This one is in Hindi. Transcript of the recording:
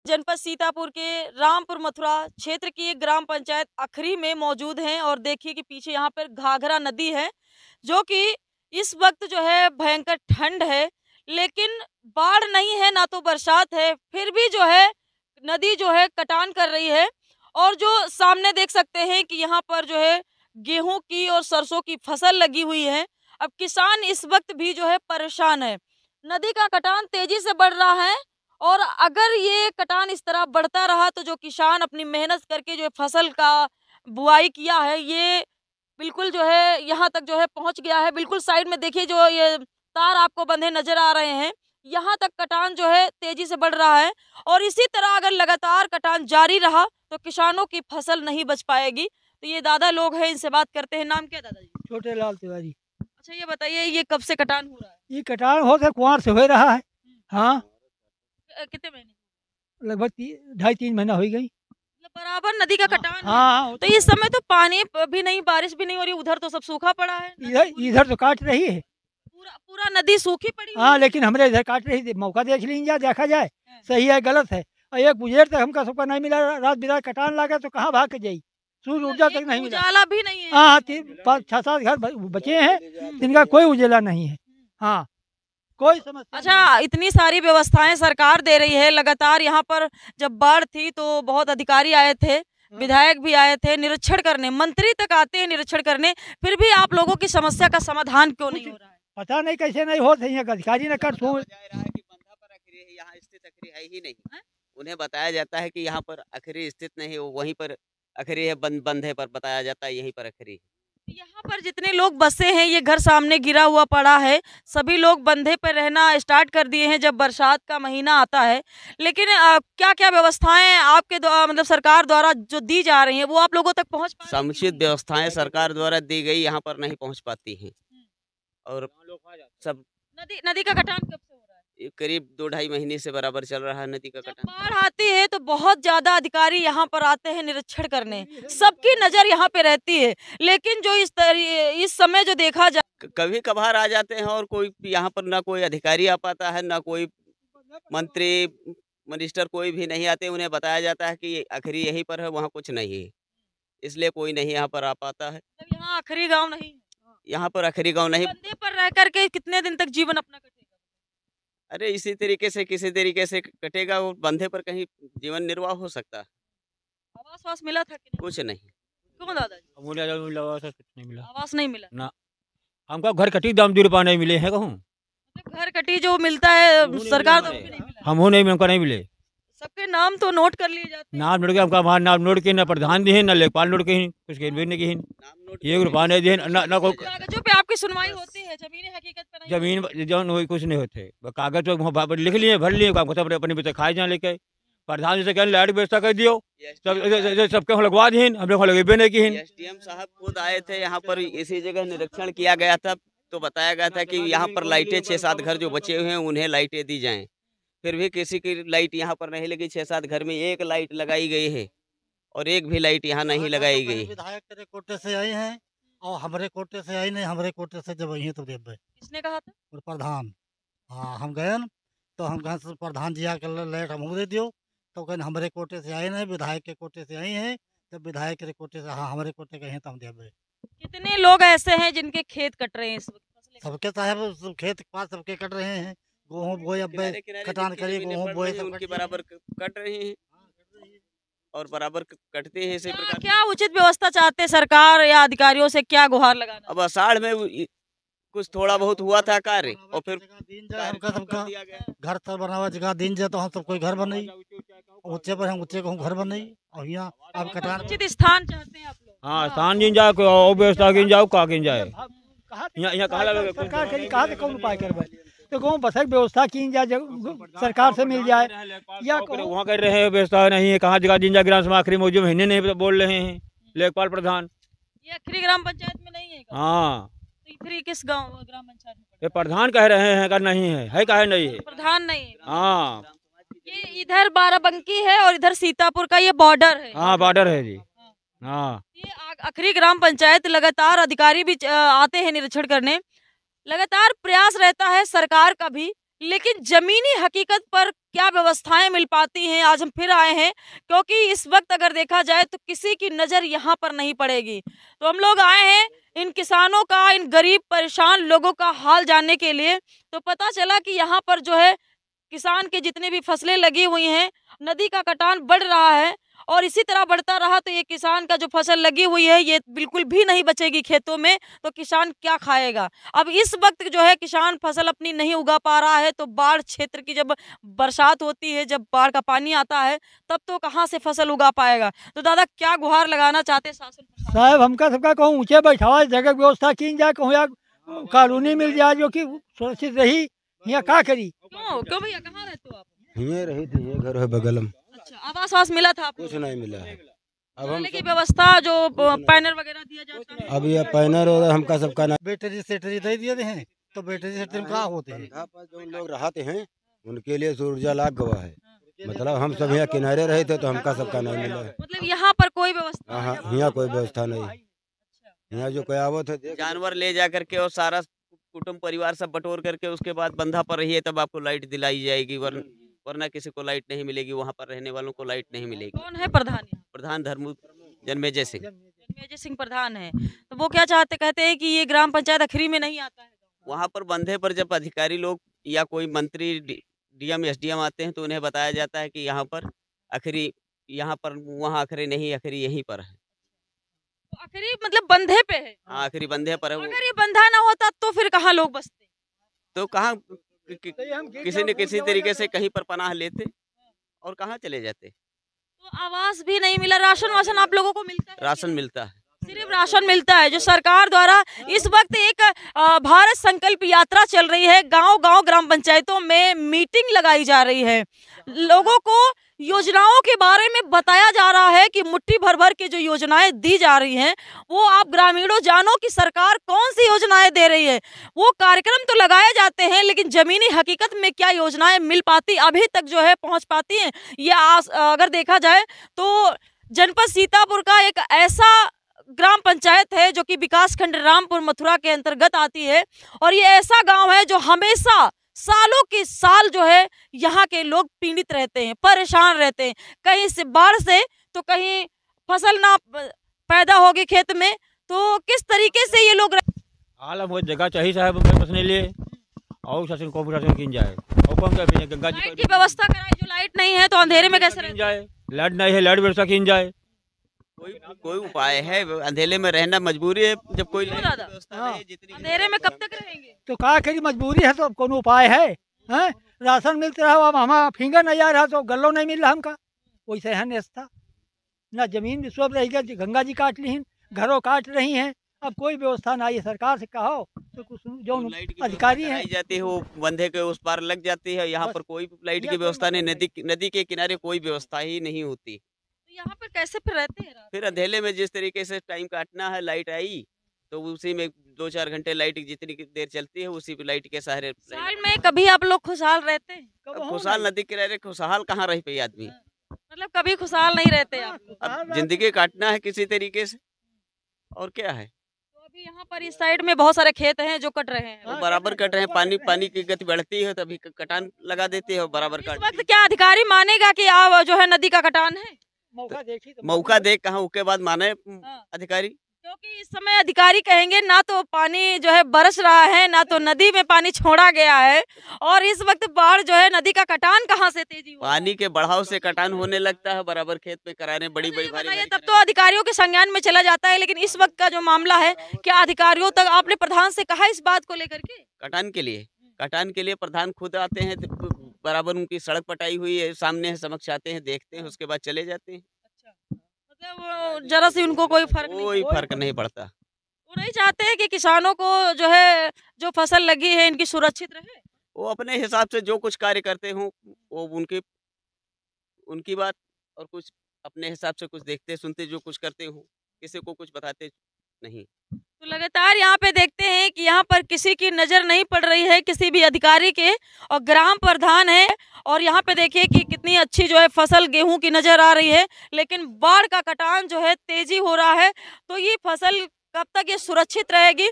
जनपद सीतापुर के रामपुर मथुरा क्षेत्र की एक ग्राम पंचायत अखरी में मौजूद हैं और देखिए कि पीछे यहाँ पर घाघरा नदी है, जो कि इस वक्त जो है भयंकर ठंड है, लेकिन बाढ़ नहीं है ना तो बरसात है, फिर भी जो है नदी जो है कटान कर रही है। और जो सामने देख सकते हैं कि यहाँ पर जो है गेहूं की और सरसों की फसल लगी हुई है। अब किसान इस वक्त भी जो है परेशान है। नदी का कटान तेजी से बढ़ रहा है और अगर ये कटान इस तरह बढ़ता रहा तो जो किसान अपनी मेहनत करके जो फसल का बुआई किया है, ये बिल्कुल जो है यहाँ तक जो है पहुंच गया है। बिल्कुल साइड में देखिए जो ये तार आपको बंधे नजर आ रहे हैं, यहाँ तक कटान जो है तेजी से बढ़ रहा है। और इसी तरह अगर लगातार कटान जारी रहा तो किसानों की फसल नहीं बच पाएगी। तो ये दादा लोग हैं, इनसे बात करते हैं। नाम क्या दादाजी? छोटे लाल तिवारी। अच्छा ये बताइए, ये कब से कटान हो रहा है? ये कटान होता कुआर से हो रहा है। हाँ, कितने महीने? लगभग 2.5-3 महीना हो गई। मतलब बराबर नदी का कटान है। हाँ, तो इस समय तो पानी भी नहीं, बारिश भी नहीं हो रही, उधर तो सब सूखा पड़ा है। इधर इधर तो काट रही है। पूरा पूरा नदी सूखी पड़ी हुई हाँ, है। लेकिन हमारे इधर काट रही थी। मौका देख लीजिए, देखा जाए हाँ। सही है गलत है। और एक बुझेर तक हमका सबका नहीं मिला, रात बिरात कटान लगा तो कहाँ भाग के जाई, सूर्य ऊर्जा तक एक नहीं मिला। उजाला भी नहीं है। हाँ, 5-6-7 घर बचे हैं जिनका कोई उजेला नहीं है। हाँ, कोई समस्या अच्छा, इतनी सारी व्यवस्थाएं सरकार दे रही है लगातार। यहाँ पर जब बाढ़ थी तो बहुत अधिकारी आए थे, विधायक भी आए थे निरीक्षण करने, मंत्री तक आते हैं निरीक्षण करने, फिर भी आप लोगों की समस्या का समाधान क्यों नहीं हो रहा है? पता नहीं कैसे नहीं होते हैं, अधिकारी न कर सो। बंधा पर अखरी है, यहाँ स्थित अखरी है ही नहीं। हैं? उन्हें बताया जाता है कि यहाँ पर अखरी स्थित नहीं है, वहीं पर अखरी है, बंधे पर बताया जाता है यहीं पर अखरी है। यहाँ पर जितने लोग बसे हैं, ये घर सामने गिरा हुआ पड़ा है, सभी लोग बंधे पर रहना स्टार्ट कर दिए हैं जब बरसात का महीना आता है। लेकिन क्या क्या व्यवस्थाएं आपके मतलब सरकार द्वारा जो दी जा रही हैं वो आप लोगों तक पहुंच पा रही हैं? समुचित व्यवस्थाएं सरकार द्वारा दी गई यहाँ पर नहीं पहुँच पाती हैं। और सब नदी नदी का कटान कब से हो रहा है? करीब 2-2.5 महीने से बराबर चल रहा है नदी का जब कटान। बाढ़ आती है तो बहुत ज्यादा अधिकारी यहाँ पर आते हैं निरीक्षण करने, सबकी नजर यहाँ पे रहती है। लेकिन जो इस समय जो देखा जाए, कभी कभार आ जाते हैं और कोई यहाँ पर ना कोई अधिकारी आ पाता है, ना कोई मंत्री मिनिस्टर कोई भी नहीं आते। उन्हें बताया जाता है कि आखिरी यहीं पर है, वहाँ कुछ नहीं है, इसलिए कोई नहीं यहाँ पर आ पाता है। तो यहाँ आखिरी गांव नहीं है। यहाँ पर आखिरी गांव नहीं। बंदे पर रह करके कितने दिन तक जीवन अपना कटेगा? अरे इसी तरीके से किसी तरीके से कटेगा, वो बंधे पर कहीं जीवन निर्वाह हो सकता है। आवास वास मिला था कि नहीं? कुछ नहीं। क्यों दादाजी? कुछ नहीं मिला आवास नहीं मिला? ना। हमका घर कटी दाम 2 रुपया नहीं मिले हैं कहूँ। मतलब घर कटी जो मिलता है सरकार तो नहीं मिला। हम नहीं हमको नहीं मिले। सबके नाम तो नोट कर लिए जाते हैं। नाम नोट के हमका वहाँ नाम नोट के, ना प्रधान दिए ना लेखपाल नोट के, कुछ के भी नहीं के, नाम नोट 1 रुपया नहीं दिए, ना कोई कागजों पे आपकी सुनवाई होती है, जमीनी हकीकत पे नहीं? जमीन जौन वही कुछ नहीं होते। कागज तो वहाँ पर लिख लिए, भर लिए, काम सब अपने पे खाए जाए लेके। प्रधान जी से कह लाइट व्यवस्था कर दियो, सबके हम लगवा दी, हम लोग लगेबे नहीं की। एसडीएम साहब खुद आए थे यहाँ पर, इसी जगह निरीक्षण किया गया था तो बताया गया था कि यहाँ पर लाइटें 6-7 घर जो बचे हुए हैं उन्हें लाइटें दी जाएं। फिर भी किसी की लाइट यहाँ पर नहीं लगी। 6-7 घर में एक लाइट लगाई गई है और एक भी लाइट यहाँ नहीं लगाई गई। विधायक तेरे कोटे से आए हैं और हमारे कोटे से आई नहीं, हमारे कोटे से जब आई हैं तो देव किसने कहा था? और प्रधान। हाँ, हम गए न तो हम कहा से प्रधान जी आकर लाइट हमको दे दियो, तो कहने हमारे कोटे से आए नहीं, विधायक के कोटे से आई हैं। जब विधायक के कोटे से हाँ हमारे कोटे के हैं तो हम देव। कितने लोग ऐसे हैं जिनके खेत कट रहे हैं इस वक्त? सबके साहब सब खेत के पास सबके कट रहे हैं, गेहूँ बोए, अब कटान करिए गेहूँ बोए, सब उनकी बराबर कट रही है और बराबर कटते हैं इसी प्रकार। क्या उचित व्यवस्था चाहते हैं सरकार या अधिकारियों से, क्या गुहार लगाना? अब आषाढ़ में कुछ थोड़ा बहुत हुआ था कार्य और फिर दिन जाए हमका सबका घर तर बनावा जगह दिन जाए तो हम सब कोई घर बनाई, ऊंचे पर हम ऊंचे को घर बनाई और यहाँ अब कटान उचित स्थान चाहते हैं आप लोग? हाँ, स्थान गिन जाए, कोई व्यवस्था गिन जाओ, का गिन जाए। यहाँ सरकार करी कहा से कौन उपाय करबे, तो कहूँ बसक व्यवस्था की जाए, सरकार से मिल जाए या वहाँ कर रहे हैं व्यवस्था नहीं है। कहाँ जगह दिन जा ग्राम सभा आखिरी मौजूद महीने नहीं बोल रहे हैं लेखपाल प्रधान। ये आखिरी ग्राम पंचायत में नहीं है? हाँ, तो आखिरी किस गांव ग्राम पंचायत में? ये प्रधान कह रहे हैं, कर नहीं है काहे नहीं है। प्रधान नहीं है। हाँ, ये इधर बाराबंकी है और इधर सीतापुर का ये बॉर्डर है। हाँ बॉर्डर है जी। हाँ, ये आखिरी ग्राम पंचायत लगातार अधिकारी भी आते हैं निरीक्षण करने, लगातार प्रयास रहता है सरकार का भी लेकिन जमीनी हकीकत पर क्या व्यवस्थाएं मिल पाती हैं, आज हम फिर आए हैं क्योंकि इस वक्त अगर देखा जाए तो किसी की नज़र यहाँ पर नहीं पड़ेगी। तो हम लोग आए हैं इन किसानों का, इन गरीब परेशान लोगों का हाल जानने के लिए। तो पता चला कि यहाँ पर जो है किसान के जितने भी फसलें लगी हुई हैं, नदी का कटान बढ़ रहा है और इसी तरह बढ़ता रहा तो ये किसान का जो फसल लगी हुई है ये बिल्कुल भी नहीं बचेगी खेतों में, तो किसान क्या खाएगा। अब इस वक्त जो है किसान फसल अपनी नहीं उगा पा रहा है, तो बाढ़ क्षेत्र की जब बरसात होती है, जब बाढ़ का पानी आता है, तब तो कहाँ से फसल उगा पाएगा। तो दादा क्या गुहार लगाना चाहते हैं शासन प्रशासन? साहब हमका सबका कहूँ ऊँचे बैठावा जगह व्यवस्था की जाए, कहूँ या कॉलोनी मिल जाए जो कि सुरक्षित रही। यहाँ का करी? क्यों क्यों भैया, कहाँ रहते हो आप? ये रही थी, ये घर है बगल में। अच्छा, आवास वास मिला था आपको? कुछ नहीं मिला है। अब हम रहने की व्यवस्था जो पैनल वगैरह दिया जाता है? अब ये पैनर और हमका सबका ना बैटरी सेटरी दे दिए हैं, तो बैटरी सेटरी में क्या होते हैं? जो लोग रहते हैं उनके लिए ऊर्जा लाख गवा है। मतलब हम सब यहाँ किनारे रहे थे तो हमका सबका नहीं मिला है। मतलब यहाँ पर कोई व्यवस्था हाँ, नहीं है? यहाँ कोई व्यवस्था नहीं। यहाँ जो कयावत है जानवर ले जा करके और सारा कुटुंब परिवार सब बटोर करके उसके बाद बंधा पर रहिए तब आपको लाइट दिलाई जाएगी, वरना किसी को लाइट नहीं मिलेगी, वहाँ पर रहने वालों को लाइट नहीं मिलेगी। कौन है प्रधान यहाँ? प्रधान धर्म जन्मेजय सिंह। जन्मेजय सिंह प्रधान है। तो वो क्या चाहते, कहते हैं कि ये ग्राम पंचायत अखरी में नहीं आता है। वहाँ पर बंधे पर जब अधिकारी लोग या कोई मंत्री डीएम एसडीएम आते हैं तो उन्हें बताया जाता है कि यहाँ पर अखरी, यहाँ पर वहाँ अखरी नहीं, अखरी यहीं पर है। तो अखरी मतलब बंधे पे है। हाँ, आखिरी बंधे पर है वो। अगर ये बंधा ना होता तो फिर कहाँ लोग बसते? तो कहाँ किसी न किसी तरीके से कहीं पर पनाह लेते और कहाँ चले जाते। तो आवास भी नहीं मिला, राशन वाशन आप लोगों को मिलता है? राशन मिलता है, सिर्फ राशन मिलता है। जो सरकार द्वारा इस वक्त एक भारत संकल्प यात्रा चल रही है, गांव-गांव ग्राम पंचायतों में मीटिंग लगाई जा रही है, लोगों को योजनाओं के बारे में बताया जा रहा है कि मुट्ठी भर भर के जो योजनाएं दी जा रही हैं वो आप ग्रामीणों जानो कि सरकार कौन सी योजनाएं दे रही है। वो कार्यक्रम तो लगाए जाते हैं लेकिन जमीनी हकीकत में क्या योजनाएं मिल पाती, अभी तक जो है पहुंच पाती हैं, ये अगर देखा जाए तो जनपद सीतापुर का एक ऐसा ग्राम पंचायत है जो कि विकासखंड रामपुर मथुरा के अंतर्गत आती है और ये ऐसा गांव है जो हमेशा सालों के साल जो है यहाँ के लोग पीड़ित रहते हैं, परेशान रहते हैं, कहीं से बाढ़ से तो कहीं फसल ना पैदा होगी खेत में, तो किस तरीके से ये लोग हाल हम जगह चाहिए साहब बसने लिए और शासन को प्रशासन की जाए और कौन क्या गंगा जी लाइट की व्यवस्था कराई। जो लाइट नहीं है तो अंधेरे में कैसे रहें? जाए, लाइट नहीं है, लाइट व्यवस्था की जाए। कोई उपाय है? अंधेरे में रहना मजबूरी है जब कोई क्यों दादा? व्यवस्था नहीं, जितनी अंधेरे में कब तक रहेंगे? तो का करी, मजबूरी है तो अब कौन उपाय है? हैं राशन मिलते रहा, अब हमारा फिंगर नहीं आ रहा तो गल्लो नहीं मिल रहा हमका, वैसे है नेस्ता ना, जमीन भी सब रहेगा, गंगा जी काट ली, घरों काट रही हैं, अब कोई व्यवस्था ना है। सरकार से कहो तो कुछ जो लाइट की अधिकारी व्यवस्था है कराई जाती है वो बंधे के उस पार लग जाती है, यहाँ पर कोई लाइट की व्यवस्था नहीं, नदी के किनारे कोई व्यवस्था ही नहीं होती। तो यहाँ पर कैसे फिर रहते हैं रात? फिर अंधेले में जिस तरीके से टाइम काटना है, लाइट आई तो उसी में 2-4 घंटे लाइट जितनी देर चलती है उसी पे लाइट के सहारे साल में कभी आप लोग खुशहाल रहते हैं? अब खुशहाल नदी किनारे खुशहाल कहाँ रह पे आदमी। मतलब कभी खुशहाल नहीं रहते आप लोग? अब जिंदगी काटना है किसी तरीके से, और क्या है। तो अभी यहाँ पर इस साइड में बहुत सारे खेत हैं जो कट रहे हैं। वो बराबर कट रहे हैं, पानी की गति बढ़ती है तभी कटान लगा देते हैं और बराबर इस काट वक्त क्या अधिकारी मानेगा कि आप जो है नदी का कटान है? मौका देखी तो मौका देख कहाँ उसके बाद माने हाँ। अधिकारी। क्योंकि इस समय अधिकारी कहेंगे ना तो पानी जो है बरस रहा है, ना तो नदी में पानी छोड़ा गया है, और इस वक्त बाढ़ जो है नदी का कटान कहाँ से तेजी हो रहा है? पानी के बढ़ाव से कटान होने लगता है, बराबर खेत में कराने बड़ी बड़ी भारी बताइए, भारी तब तो अधिकारियों के संज्ञान में चला जाता है, लेकिन इस वक्त का जो मामला है क्या अधिकारियों तक आपने प्रधान से कहा इस बात को लेकर के? कटान के लिए प्रधान खुद आते हैं, तो बराबर उनकी सड़क पटाई हुई है, सामने है, समक्ष आते हैं, देखते हैं, उसके बाद चले जाते हैं। मतलब वो जरा सी उनको कोई फर्क नहीं? कोई फर्क नहीं पड़ता। वो नहीं चाहते हैं कि किसानों को जो है जो फसल लगी है इनकी सुरक्षित रहे? वो अपने हिसाब से जो कुछ कार्य करते हों वो उनकी बात, और कुछ अपने हिसाब से कुछ देखते सुनते जो कुछ करते हों, किसी को कुछ बताते नहीं। तो लगातार यहाँ पे देखते हैं कि यहाँ पर किसी की नज़र नहीं पड़ रही है, किसी भी अधिकारी के, और ग्राम प्रधान है, और यहाँ पे देखिए कि कितनी अच्छी जो है फसल गेहूं की नज़र आ रही है, लेकिन बाढ़ का कटान जो है तेजी हो रहा है, तो ये फसल कब तक ये सुरक्षित रहेगी?